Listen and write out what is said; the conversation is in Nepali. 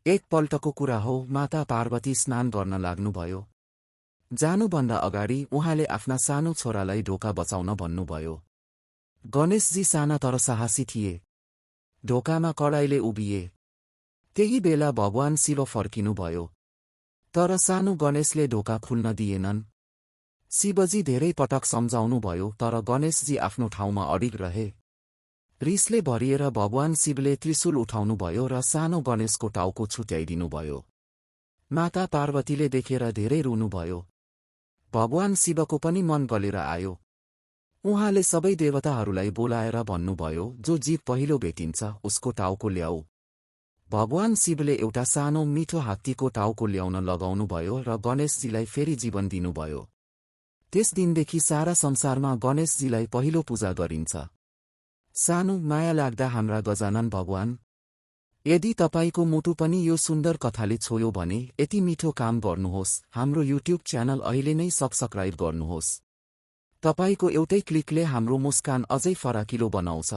एकपल्टको कुरा हो, माता पार्वती स्नान गर्न लाग्नुभयो। जानुभन्दा अगाडि उहाँले आफ्ना सानो छोरालाई ढोका बचाउन भन्नुभयो। गणेशजी साना तर साहसी थिए। ढोकामा कडाइले उभिए। त्यही बेला भगवान शिव फर्किनुभयो। तर सानो गणेशले ढोका खुल्न दिएनन्। शिवजी धेरै पटक सम्झाउनुभयो, तर गणेशजी आफ्नो ठाउँमा अडिग रहे। रिसले भरिएर भगवान शिवले त्रिशूल उठाउनुभयो र सानो गणेशको टाउको छुट्याइदिनुभयो। माता पार्वतीले देखेर धेरै रुनुभयो। भगवान शिवको पनि मन गलेर आयो। उहाँले सबै देवताहरूलाई बोलाएर भन्नुभयो, जो जीव पहिलो भेटिन्छ उसको टाउको ल्याऊ। भगवान शिवले एउटा सानो मिठो हात्तीको टाउको ल्याउन लगाउनुभयो र गणेशजीलाई फेरि जीवन दिनुभयो। त्यस दिनदेखि सारा संसारमा गणेशजीलाई पहिलो पूजा गरिन्छ। सानो माया लाग्दा हाम्रा गजानन भगवान। यदि तपाईको मुटु पनि यो सुन्दर कथाले छोयो भने यति मिठो काम गर्नुहोस्, हाम्रो युट्युब च्यानल अहिले नै सब्स्क्राइब गर्नुहोस्। तपाईको एउटै क्लिकले हाम्रो मुस्कान अझै फराकिलो बनाउँछ।